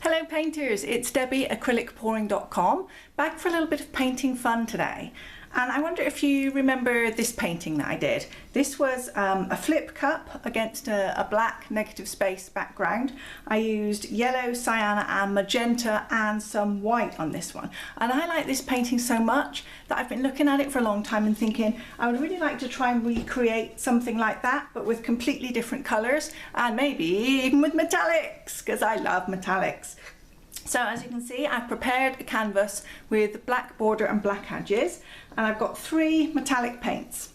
Hello painters, it's Debbie, acrylicpouring.com, back for a little bit of painting fun today. And I wonder if you remember this painting that I did. This was a flip cup against a black negative space background. I used yellow, sienna and magenta and some white on this one. And I like this painting so much that I've been looking at it for a long time and thinking I would really like to try and recreate something like that, but with completely different colours and maybe even with metallics, because I love metallics. So as you can see, I've prepared a canvas with black border and black edges, and I've got 3 metallic paints.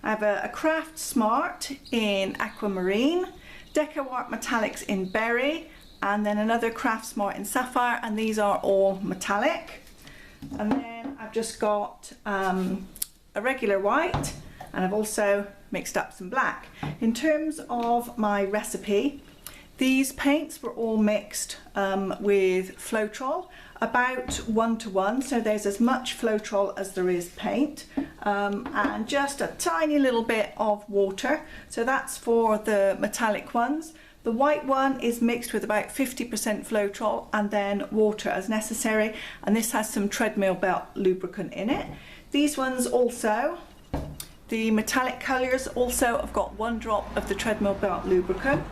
I have a Craft Smart in Aquamarine, Deco Art Metallics in Berry, and then another Craft Smart in Sapphire, and these are all metallic. And then I've just got a regular white, and I've also mixed up some black. In terms of my recipe, these paints were all mixed with floetrol, about 1:1, so there's as much floetrol as there is paint, and just a tiny little bit of water, so that's for the metallic ones. The white one is mixed with about 50% floetrol and then water as necessary, and this has some treadmill belt lubricant in it. These ones also, the metallic colours also have got 1 drop of the treadmill belt lubricant.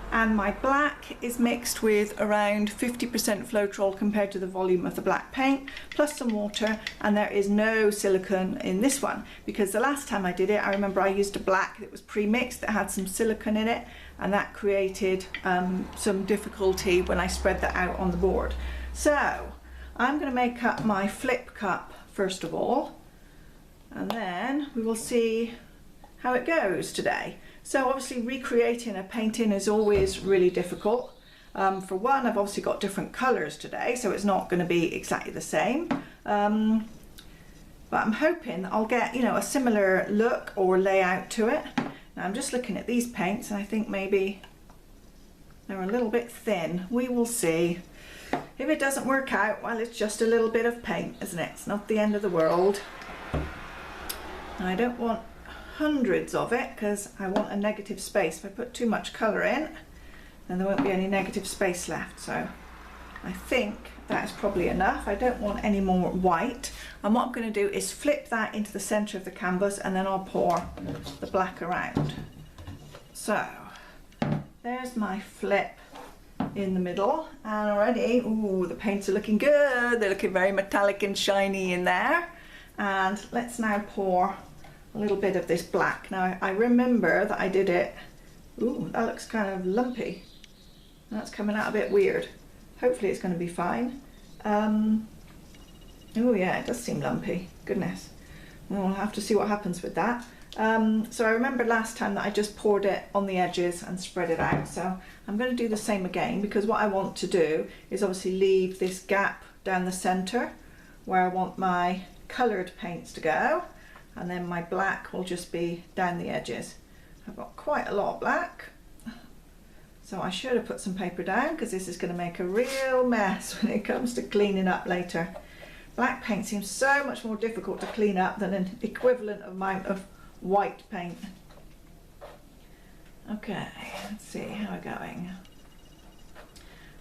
And my black is mixed with around 50% floetrol compared to the volume of the black paint, plus some water, and there is no silicone in this one, because the last time I did it, I remember I used a black that was pre-mixed that had some silicone in it, and that created some difficulty when I spread that out on the board. So I'm going to make up my flip cup first of all, and then we will see how it goes today. So obviously recreating a painting is always really difficult. For one, I've obviously got different colours today, so it's not going to be exactly the same. But I'm hoping I'll get, you know, a similar look or layout to it. Now I'm just looking at these paints and I think maybe they're a little bit thin. We will see. If it doesn't work out, well, it's just a little bit of paint, isn't it? It's not the end of the world. Now, I don't want hundreds of it because I want a negative space. If I put too much colour in, then there won't be any negative space left. So I think that is probably enough. I don't want any more white. And what I'm going to do is flip that into the centre of the canvas, and then I'll pour the black around. So there's my flip in the middle, and already, ooh, the paints are looking good. They're looking very metallic and shiny in there. And let's now pour a little bit of this black. Now I remember that I did it, ooh, that looks kind of lumpy. That's coming out a bit weird. Hopefully it's going to be fine. Oh yeah, it does seem lumpy. Goodness. We'll have to see what happens with that. So I remember last time that I just poured it on the edges and spread it out. So I'm going to do the same again, because what I want to do is obviously leave this gap down the centre where I want my coloured paints to go. And then my black will just be down the edges. I've got quite a lot of black, so I should have put some paper down, because this is going to make a real mess when it comes to cleaning up later. Black paint seems so much more difficult to clean up than an equivalent amount of white paint. Okay, let's see how we're going.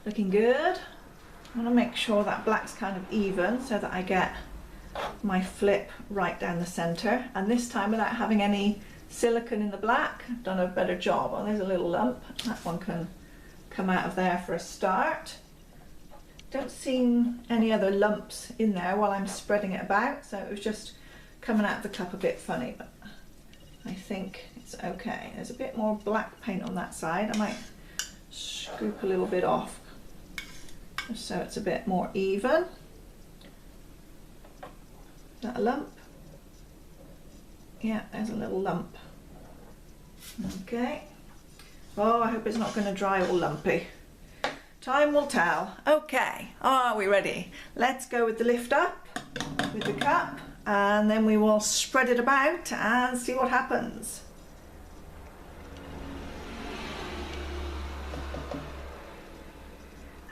Looking good. I want to make sure that black's kind of even so that I get my flip right down the center, and this time without having any silicone in the black. I've done a better job. Oh, there's a little lump. That one can come out of there for a start. Don't see any other lumps in there while I'm spreading it about, so it was just coming out of the cup a bit funny, but I think it's okay. There's a bit more black paint on that side. I might scoop a little bit off just so it's a bit more even. Is that a lump? Yeah, there's a little lump. Okay. Oh, I hope it's not going to dry all lumpy. Time will tell. Okay, are we ready? Let's go with the lift up with the cup, and then we will spread it about and see what happens.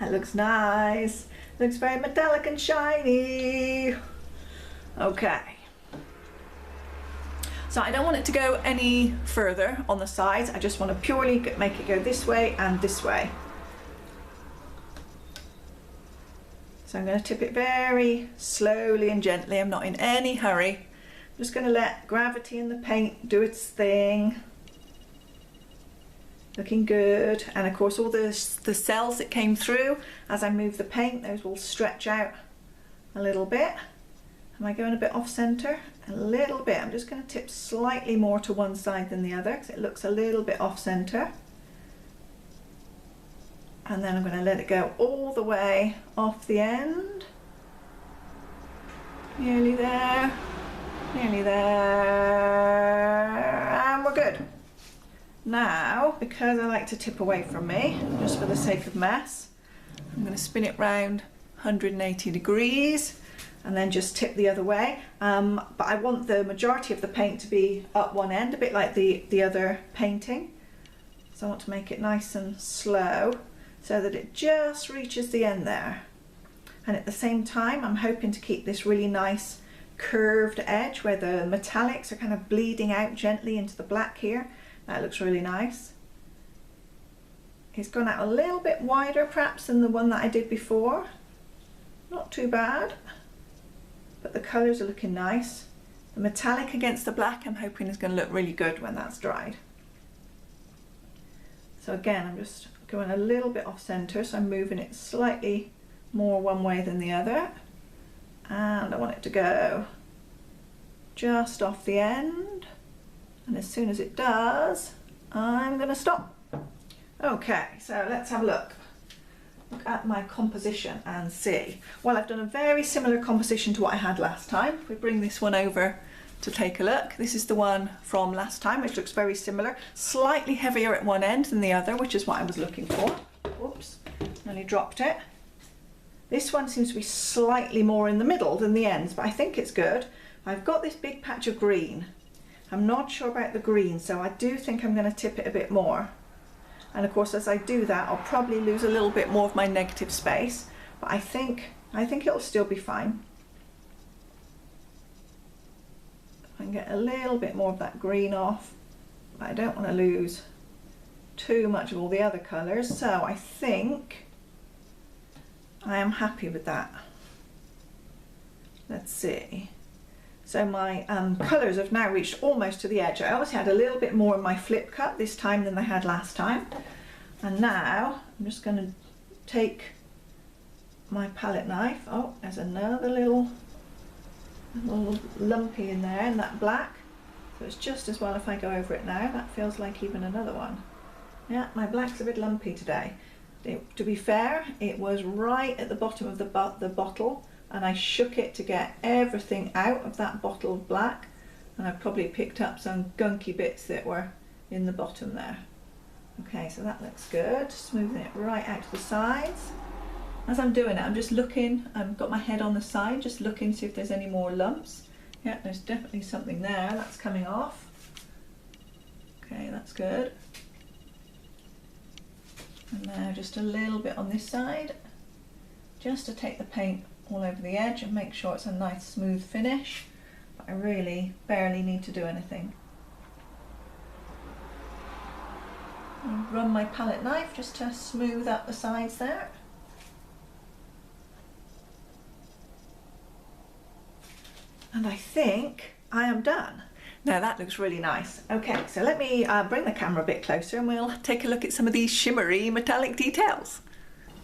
That looks nice. Looks very metallic and shiny. Okay, so I don't want it to go any further on the sides. I just want to purely make it go this way and this way. So I'm going to tip it very slowly and gently. I'm not in any hurry. I'm just going to let gravity in the paint do its thing. Looking good. And of course all the cells that came through as I move the paint, those will stretch out a little bit. Am I going a bit off center? A little bit. I'm just going to tip slightly more to one side than the other because it looks a little bit off center. And then I'm going to let it go all the way off the end. Nearly there. Nearly there. And we're good. Now, because I like to tip away from me, just for the sake of mess, I'm going to spin it round 180 degrees and then just tip the other way. But I want the majority of the paint to be up one end, a bit like the other painting. So I want to make it nice and slow so that it just reaches the end there. And at the same time, I'm hoping to keep this really nice curved edge where the metallics are kind of bleeding out gently into the black here. That looks really nice. It's gone out a little bit wider perhaps than the one that I did before. Not too bad, but the colours are looking nice. The metallic against the black I'm hoping is going to look really good when that's dried. So again, I'm just going a little bit off centre, so I'm moving it slightly more one way than the other. And I want it to go just off the end. And as soon as it does, I'm going to stop. Okay, so let's have a look. Look at my composition and see. Well, I've done a very similar composition to what I had last time. If we bring this one over to take a look, this is the one from last time, which looks very similar. Slightly heavier at one end than the other, which is what I was looking for. Oops, nearly dropped it. This one seems to be slightly more in the middle than the ends, but I think it's good. I've got this big patch of green. I'm not sure about the green, so I do think I'm going to tip it a bit more. And of course, as I do that, I'll probably lose a little bit more of my negative space, but I think it'll still be fine. I can get a little bit more of that green off, but I don't want to lose too much of all the other colours, so I think I am happy with that. Let's see. So my colours have now reached almost to the edge. I obviously had a little bit more in my flip cup this time than I had last time. And now I'm just going to take my palette knife. Oh, there's another little lumpy in there in that black. So it's just as well if I go over it now. That feels like even another one. Yeah, my black's a bit lumpy today. To be fair, it was right at the bottom of the bottle, and I shook it to get everything out of that bottle of black, and I probably picked up some gunky bits that were in the bottom there. Okay, so that looks good. Smoothing it right out to the sides. As I'm doing it, I'm just looking, I've got my head on the side, just looking to see if there's any more lumps. Yeah, there's definitely something there. That's coming off. Okay, that's good. And now just a little bit on this side, just to take the paint all over the edge and make sure it's a nice smooth finish. But I really barely need to do anything. I'll run my palette knife just to smooth up the sides there. And I think I am done. Now that looks really nice. Okay, so let me bring the camera a bit closer and we'll take a look at some of these shimmery metallic details.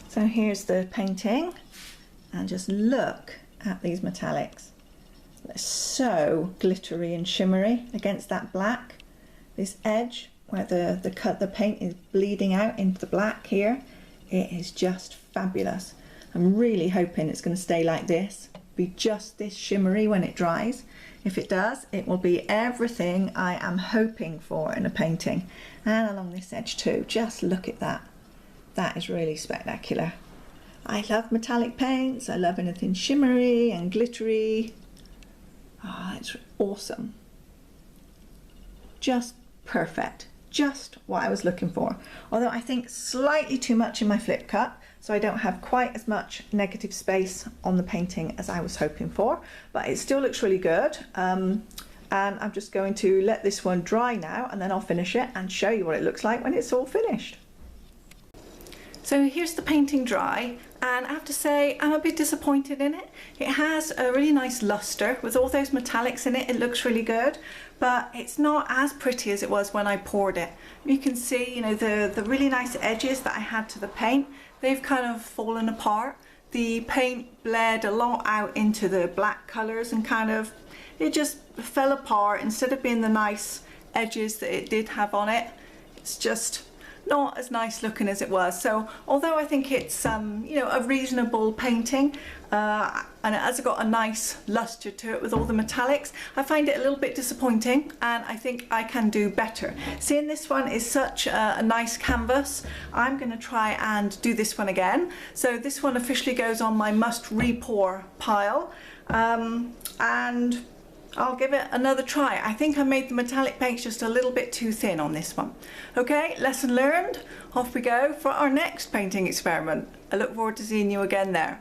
So here's the painting, and just look at these metallics. They're so glittery and shimmery against that black. This edge where the paint is bleeding out into the black here, it is just fabulous. I'm really hoping it's going to stay like this, be just this shimmery when it dries. If it does, it will be everything I am hoping for in a painting. And along this edge too, just look at that. That is really spectacular. I love metallic paints, I love anything shimmery and glittery. Ah, it's awesome. Just perfect. Just what I was looking for. Although I think slightly too much in my flip cup, so I don't have quite as much negative space on the painting as I was hoping for, but it still looks really good. And I'm just going to let this one dry now, and then I'll finish it and show you what it looks like when it's all finished. So here's the painting dry, and I have to say I'm a bit disappointed in it. It has a really nice luster with all those metallics in it. It looks really good, but it's not as pretty as it was when I poured it. You can see, you know, the really nice edges that I had to the paint, they've kind of fallen apart. The paint bled a lot out into the black colours and kind of, it just fell apart. Instead of being the nice edges that it did have on it, it's just not as nice looking as it was. So although I think it's you know, a reasonable painting, and it has got a nice luster to it with all the metallics, I find it a little bit disappointing, and I think I can do better. Seeing this one is such a nice canvas, I'm going to try and do this one again. So this one officially goes on my must re-pour pile, and I'll give it another try. I think I made the metallic paints just a little bit too thin on this one. Okay, lesson learned. Off we go for our next painting experiment. I look forward to seeing you again there.